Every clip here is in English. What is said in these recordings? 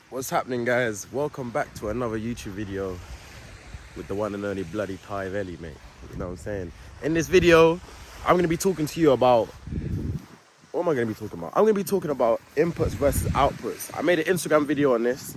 What's happening, guys? Welcome back to another YouTube video with the one and only bloody Ty Velli, mate. You know what I'm saying? In this video, I'm going to be talking to you about... What am I going to be talking about? I'm going to be talking about inputs versus outputs. I made an Instagram video on this,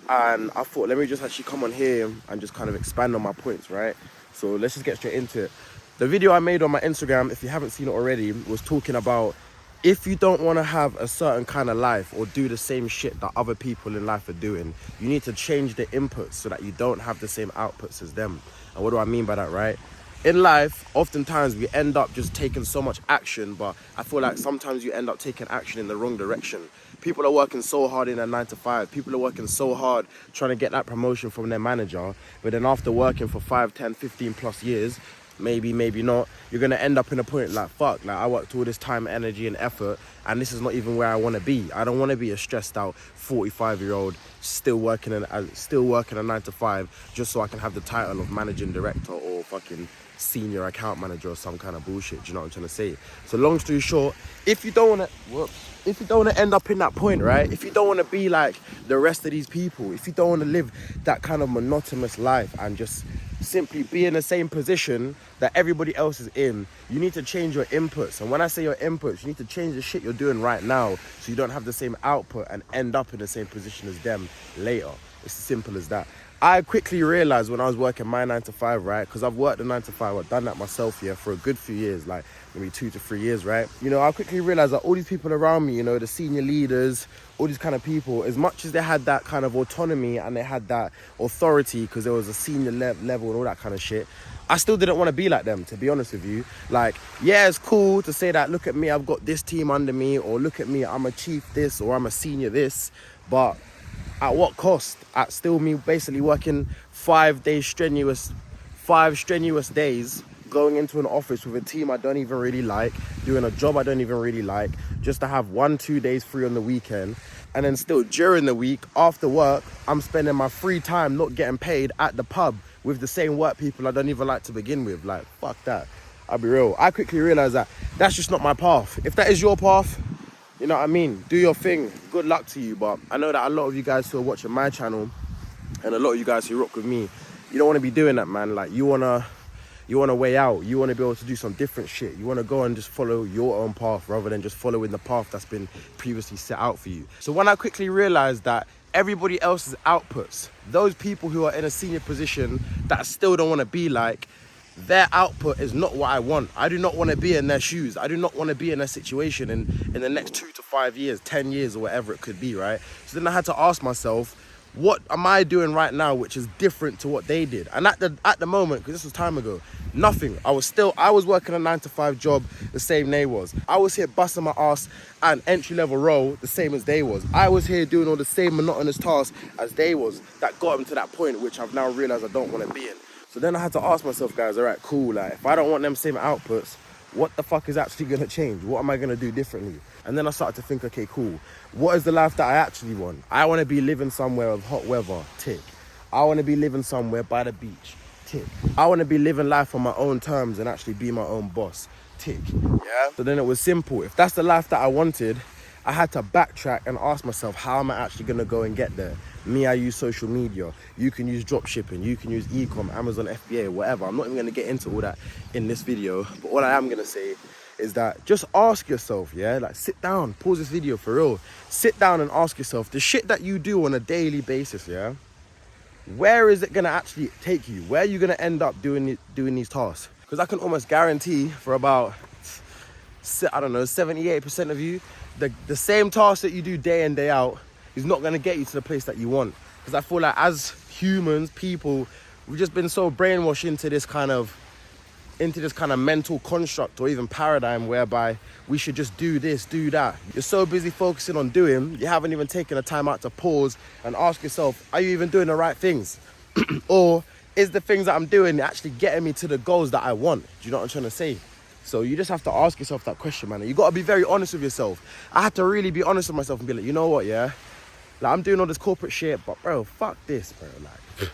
and I thought, let me just actually come on here and just kind of expand on my points, right? So let's just get straight into it. The video I made on my Instagram, if you haven't seen it already, was talking about if you don't want to have a certain kind of life or do the same shit that other people in life are doing, you need to change the inputs so that you don't have the same outputs as them. And what do I mean by that, right? In life, oftentimes we end up just taking so much action, but I feel like sometimes you end up taking action in the wrong direction. People are working so hard in their 9 to 5. People are working so hard trying to get that promotion from their manager. But then after working for 5, 10, 15 plus years, maybe not, you're going to end up in a point like, fuck, like I worked all this time, energy and effort, and this is not even where I want to be. I don't want to be a stressed out 45-year-old still working a 9 to 5 just so I can have the title of managing director or fucking senior account manager or some kind of bullshit. Do you know what I'm trying to say? So long story short, if you don't want to end up in that point, right? If you don't want to be like the rest of these people, if you don't want to live that kind of monotonous life and just simply be in the same position that everybody else is in, you need to change your inputs. And when I say your inputs, you need to change the shit you're doing right now so you don't have the same output and end up in the same position as them later. It's as simple as that. I quickly realized when I was working my 9 to 5, right? Because I've worked a 9 to 5, I've done that myself here for a good few years, like maybe 2 to 3 years, right? You know, I quickly realized that all these people around me, you know, the senior leaders, all these kind of people, as much as they had that kind of autonomy and they had that authority because there was a senior level and all that kind of shit, I still didn't want to be like them, to be honest with you. Like, yeah, it's cool to say that, look at me, I've got this team under me, or look at me, I'm a chief this, or I'm a senior this, but at what cost? At still me basically working 5 strenuous days, going into an office with a team I don't even really like, doing a job I don't even really like, just to have 1-2 days free on the weekend. And then still during the week, after work, I'm spending my free time not getting paid at the pub with the same work people I don't even like to begin with. Like, fuck that. I'll be real. I quickly realized that that's just not my path. If that is your path, you know what I mean? Do your thing. Good luck to you. But I know that a lot of you guys who are watching my channel and a lot of you guys who rock with me, you don't want to be doing that, man. Like, you wanna weigh out. You want to be able to do some different shit. You want to go and just follow your own path rather than just following the path that's been previously set out for you. So when I quickly realized that everybody else's outputs, those people who are in a senior position that I still don't want to be like, their output is not what I want. I do not want to be in their shoes. I do not want to be in their situation in the next 2 to 5 years, 10 years or whatever it could be, right? So then I had to ask myself, what am I doing right now which is different to what they did? And at the moment, because this was time ago, nothing. I was working a 9 to 5 job the same they was. I was here busting my ass and entry level role the same as they was. I was here doing all the same monotonous tasks as they was that got them to that point which I've now realized I don't want to be in. So then I had to ask myself, guys, all right, cool, like if I don't want them same outputs, what the fuck is actually gonna change? What am I gonna do differently? And then I started to think, okay, cool, what is the life that I actually want? I wanna be living somewhere with hot weather, tick. I wanna be living somewhere by the beach, tick. I wanna be living life on my own terms and actually be my own boss, tick. Yeah. So then it was simple. If that's the life that I wanted, I had to backtrack and ask myself, how am I actually gonna go and get there? Me, I use social media. You can use drop shipping. You can use e-com, Amazon FBA, whatever. I'm not even gonna get into all that in this video, but what I am gonna say is that just ask yourself, yeah? Like, sit down, pause this video for real. Sit down and ask yourself, the shit that you do on a daily basis, yeah? Where is it gonna actually take you? Where are you gonna end up doing these tasks? Because I can almost guarantee for about, I don't know, 78% of you, the same task that you do day in, day out is not going to get you to the place that you want. Because I feel like as humans, people, we've just been so brainwashed into this kind of mental construct or even paradigm whereby we should just do this, do that. You're so busy focusing on doing, you haven't even taken the time out to pause and ask yourself, are you even doing the right things? Or is the things that I'm doing actually getting me to the goals that I want? Do you know what I'm trying to say? So you just have to ask yourself that question, man. You got to be very honest with yourself. I had to really be honest with myself and be like, you know what, yeah? Like, I'm doing all this corporate shit, but bro, fuck this, bro. Like,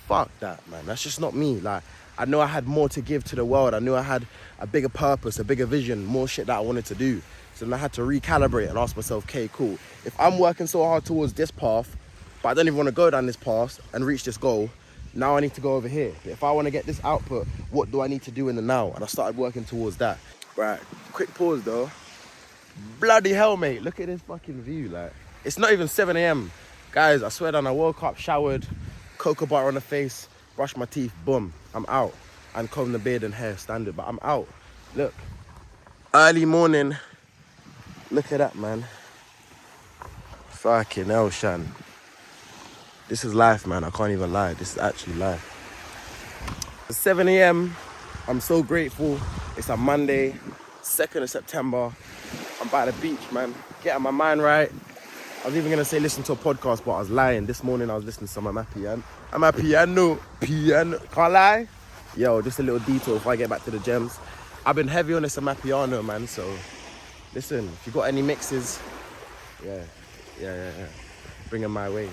fuck that, man. That's just not me. Like, I know I had more to give to the world. I knew I had a bigger purpose, a bigger vision, more shit that I wanted to do. So then I had to recalibrate and ask myself, okay, cool. If I'm working so hard towards this path, but I don't even want to go down this path and reach this goal. Now I need to go over here. If I want to get this output, what do I need to do in the now? And I started working towards that. Right, quick pause though. Bloody hell, mate. Look at this fucking view. Like, it's not even 7 a.m. Guys, I swear down, I woke up, showered, cocoa butter on the face, brushed my teeth, boom, I'm out. And comb the beard and hair, standard, but I'm out. Look, early morning. Look at that, man. Fucking hell, Shan. This is life, man. I can't even lie. This is actually life. It's 7 a.m. I'm so grateful. It's a Monday, 2nd of September. I'm by the beach, man. Getting my mind right. I was even going to say listen to a podcast, but I was lying. This morning I was listening to some Amapiano. Amapiano. Can't lie. Yo, just a little detour before I get back to the gems. I've been heavy on this Amapiano, man. So, listen, if you got any mixes, yeah. Bring them my way.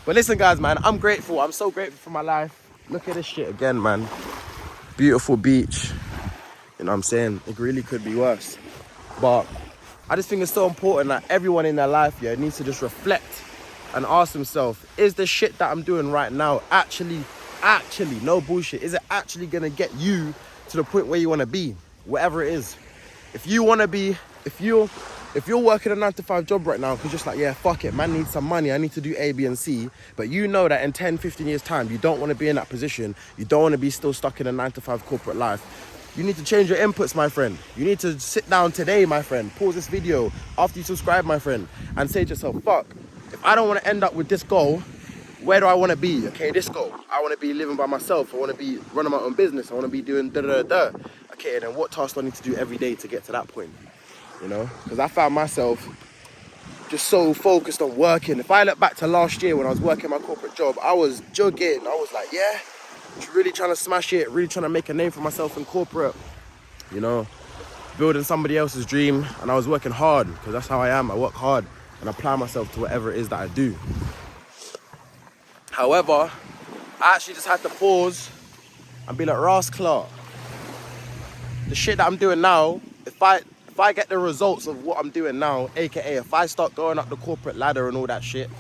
But listen, guys, man, I'm grateful. I'm so grateful for my life. Look at this shit again, man. Beautiful beach. You know what I'm saying? It really could be worse. But I just think it's so important that everyone in their life, yeah, needs to just reflect and ask themselves, is the shit that I'm doing right now actually, no bullshit, is it actually gonna get you to the point where you wanna be? Whatever it is. If you wanna be, if you're working a 9-to-5 job right now, because just like, yeah, fuck it, man needs some money, I need to do A, B, and C, but you know that in 10, 15 years time, you don't want to be in that position, you don't want to be still stuck in a 9-to-5 corporate life, you need to change your inputs, my friend. You need to sit down today, my friend, pause this video after you subscribe, my friend, and say to yourself, fuck, if I don't want to end up with this goal, where do I want to be? Okay, this goal, I want to be living by myself, I want to be running my own business, I want to be doing da-da-da-da. Okay, and then what tasks do I need to do every day to get to that point? You know, because I found myself just so focused on working. If I look back to last year when I was working my corporate job, I was jugging. I was like, yeah, really trying to smash it, really trying to make a name for myself in corporate, you know, building somebody else's dream. And I was working hard because that's how I am. I work hard and apply myself to whatever it is that I do. However, I actually just had to pause and be like, Ras Clark, the shit that I'm doing now, if I get the results of what I'm doing now, aka if I start going up the corporate ladder and all that shit,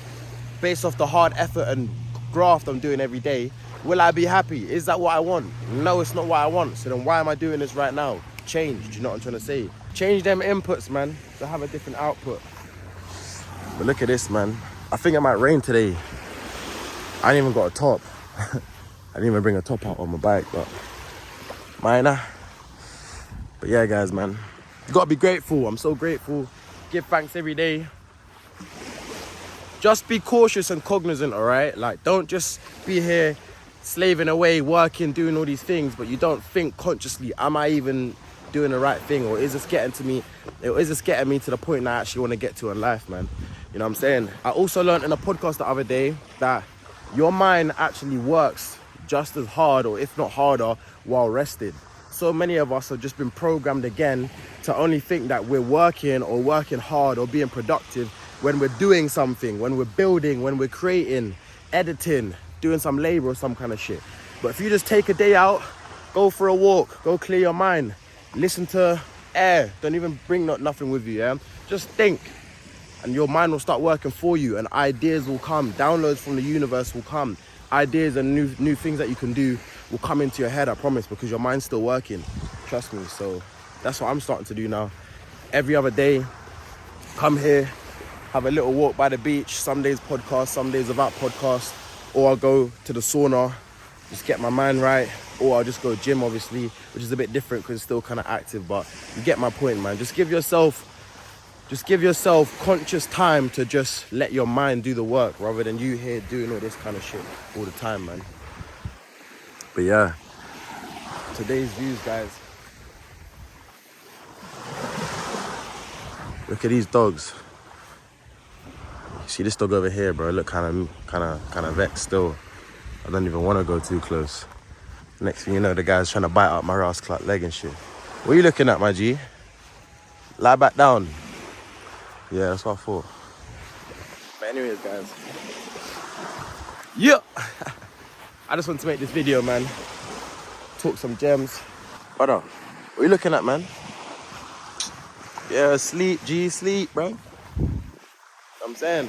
based off the hard effort and graft I'm doing every day, will I be happy? Is that what I want? No, it's not what I want. So then why am I doing this right now? Change, do you know what I'm trying to say? Change them inputs, man, to have a different output. But look at this, man. I think it might rain today. I ain't even got a top. I didn't even bring a top out on my bike, but minor. But yeah, guys, man. You gotta be grateful. I'm so grateful. Give thanks every day. Just be cautious and cognizant, all right? Like, don't just be here slaving away, working, doing all these things, but you don't think consciously, am I even doing the right thing? Or is this getting to me? Or is this getting me to the point that I actually want to get to in life, man? You know what I'm saying? I also learned in a podcast the other day that your mind actually works just as hard, or if not harder, while rested. So many of us have just been programmed again to only think that we're working or working hard or being productive when we're doing something, when we're building, when we're creating, editing, doing some labor or some kind of shit. But if you just take a day out, go for a walk, go clear your mind, listen to air, don't even bring nothing with you, yeah? Just think, and your mind will start working for you, and ideas will come, downloads from the universe will come, ideas and new things that you can do will come into your head, I promise, because your mind's still working, trust me. So that's what I'm starting to do now. Every other day, come here, have a little walk by the beach, some days podcast, some days without podcast, or I'll go to the sauna, just get my mind right, or I'll just go gym, obviously, which is a bit different because it's still kind of active, but you get my point, man. Just give yourself conscious time to just let your mind do the work rather than you here doing all this kind of shit all the time, man. But yeah, today's views, guys. Look at these dogs. See this dog over here, bro? Look kind of vexed still. I don't even want to go too close. Next thing you know, the guy's trying to bite out my Ras Clark leg and shit. What are you looking at, my G? Lie back down. Yeah, that's what I thought. But anyways, guys. Yeah. I just want to make this video, man. Talk some gems. Brother, what are you looking at, man? Yeah, sleep, G, sleep, bro. You know what I'm saying?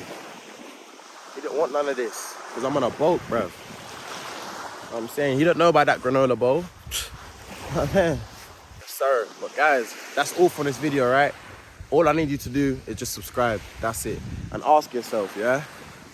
He didn't want none of this because I'm on a boat, bruv. I'm saying he don't know about that granola bowl. Yes, sir. But guys, that's all for this video, right? All I need you to do is just subscribe. That's it. And ask yourself, yeah?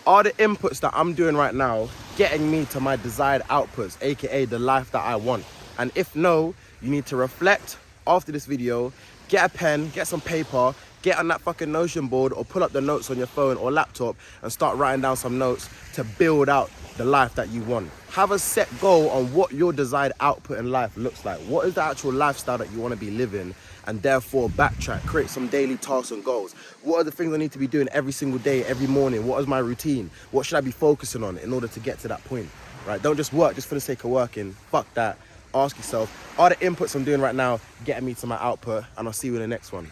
Are the inputs that I'm doing right now getting me to my desired outputs, aka the life that I want? And if no, you need to reflect after this video, get a pen, get some paper, get on that fucking Notion board or pull up the notes on your phone or laptop and start writing down some notes to build out the life that you want. Have a set goal on what your desired output in life looks like. What is the actual lifestyle that you want to be living? And therefore backtrack, create some daily tasks and goals. What are the things I need to be doing every single day, every morning? What is my routine? What should I be focusing on in order to get to that point, right? Don't just work just for the sake of working. Fuck that. Ask yourself, are the inputs I'm doing right now getting me to my output? And I'll see you in the next one.